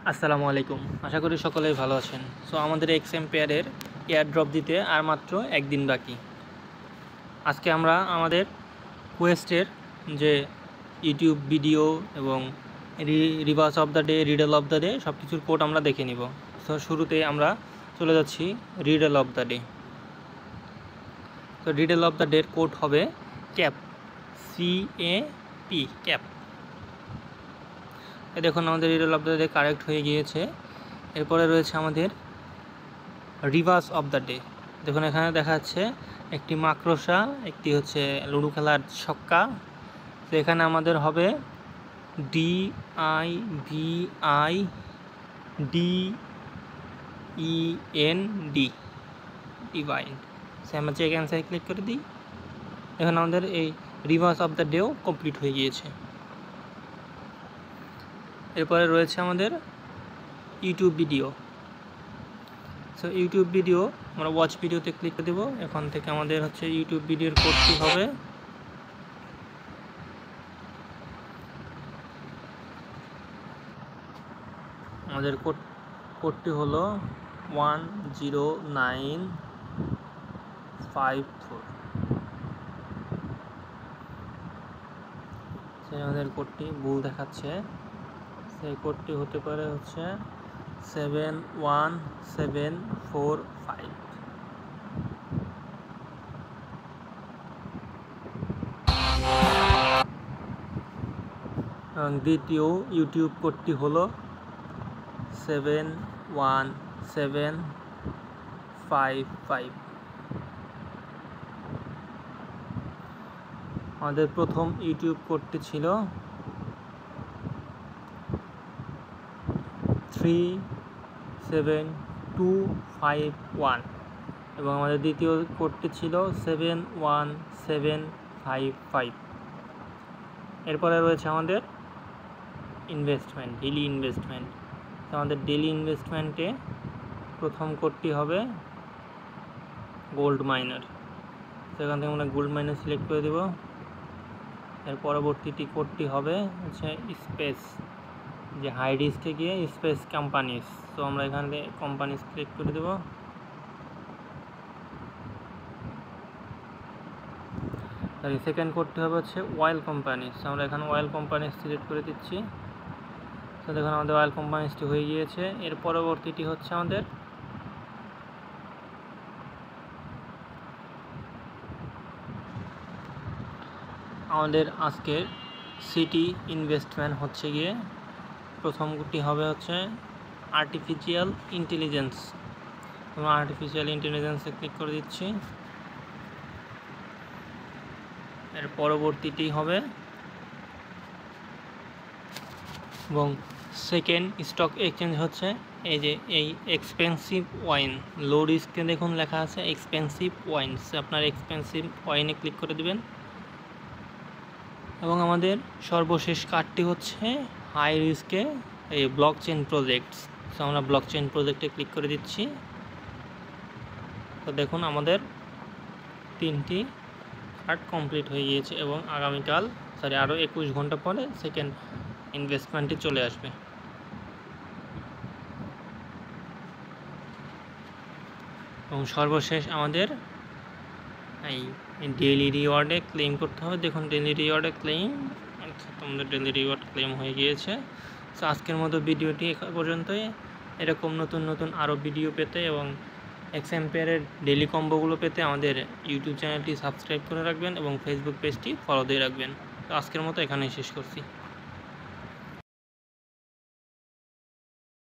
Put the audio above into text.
আসসালামু আলাইকুম, আশা করি সকলেই ভালো আছেন। সো আমাদের এক্সএম্পেয়ারের এয়ারড্রপ দিতে আর মাত্র একদিন বাকি। আজকে আমরা আমাদের কোয়েস্টের যে ইউটিউব ভিডিও এবং reverse of the day, riddle of the day সব কিছুর কোড আমরা দেখে নিব। সো শুরুতে আমরা চলে যাচ্ছি রিডল অফ দ্য ডে। তো রিডল অফ দ্য ডের কোড হবে ক্যাপ, CAP, ক্যাপ। দেখুন আমাদের riddle of the day correct হয়ে গিয়েছে। এরপরে রয়েছে আমাদের রিভার্স অফ দ্য ডে। দেখুন এখানে দেখা যাচ্ছে একটি মাকড়সা, একটি হচ্ছে লুডো খেলার ছক্কা। তো এখানে আমাদের হবে DIVIND, ডিভাইন্ড। সে আমরা চেক অ্যান্সার ক্লিক করে দিই। এখানে আমাদের এই রিভার্স অফ দ্য ডেও কমপ্লিট হয়ে গিয়েছে। এরপরে রয়েছে আমাদের YouTube video. So YouTube video আমরা ওয়াচ ভিডিওতে ক্লিক করে দেব। এখান থেকে আমাদের হচ্ছে ইউটিউব ভিডিওর কোডটি হবে কোডটি হলো 10954। আমাদের কোডটি ভুল দেখাচ্ছে। সেই কোডটি হতে পারে হচ্ছে 71745। এবং দ্বিতীয় ইউটিউব কোডটি হলো 71755। আমাদের প্রথম ইউটিউব কোডটি ছিল 37251 এবং আমাদের দ্বিতীয় কোডটি ছিল 71755। এরপরে রয়েছে আমাদের ইনভেস্টমেন্ট, ডেইলি ইনভেস্টমেন্ট। তো আমাদের ডেইলি ইনভেস্টমেন্টে প্রথম কোডটি হবে গোল্ড মাইনার। সেখান থেকে আমরা গোল্ড মাইনার সিলেক্ট করে দেব। এর পরবর্তীটি কোডটি হবে হচ্ছে স্পেস, যে হাই রিস্কে গিয়ে স্পেস কোম্পানিজ। তো আমরা এখান থেকে কোম্পানিজ সিলেক্ট করে দেব। আর সেকেন্ড কোডটি হবে হচ্ছে অয়েল কোম্পানিজ। আমরা এখানে অয়েল কোম্পানিজ সিলেক্ট করে দিচ্ছি। তো দেখুন আমাদের অয়েল কোম্পানিজটি হয়ে গিয়েছে। এর পরবর্তীটি হচ্ছে আমাদের আজকের সিটি ইনভেস্টমেন্ট হচ্ছে গিয়ে প্রথমটি হবে হচ্ছে আর্টিফিশিয়াল ইন্টেলিজেন্স। আমরা আর্টিফিশিয়াল ইন্টেলিজেন্সে ক্লিক করে দিচ্ছি। এর পরবর্তীটি হবে এবং সেকেন্ড স্টক এক্সচেঞ্জ হচ্ছে এই যে এই এক্সপেন্সিভ ওয়াইন। লো রিস্কে দেখুন লেখা আছে এক্সপেন্সিভ ওয়াইনস। আপনার এক্সপেন্সিভ ওয়াইনে ক্লিক করে দেবেন। এবং আমাদের সর্বশেষ কার্ডটি হচ্ছে হাই রিস্কে এই ব্লক চেইন প্রজেক্টস। তো আমরা ব্লক চেইন প্রজেক্টে ক্লিক করে দিচ্ছি। তো দেখুন আমাদের 3টি কার্ড কমপ্লিট হয়ে গিয়েছে এবং আগামীকাল আরও 21 ঘন্টা পরে সেকেন্ড ইনভেস্টমেন্টটি চলে আসবে। এবং সর্বশেষ আমাদের এই ডেইলি রিওয়ার্ডে ক্লেম করতে হবে। দেখুন ডেইলি রিওয়ার্ডে ক্লেম, অর্থাৎ আমাদের ডেইলি রিওয়ার্ড ক্লেম হয়ে গিয়েছে। তো আজকের মতো ভিডিওটি এখন পর্যন্তই। এরকম নতুন নতুন আরও ভিডিও পেতে এবং এক্সএম্পেয়ারের ডেইলি কম্বোগুলো পেতে আমাদের ইউটিউব চ্যানেলটি সাবস্ক্রাইব করে রাখবেন এবং ফেসবুক পেজটি ফলো দিয়ে রাখবেন। তো আজকের মতো এখানেই শেষ করছি।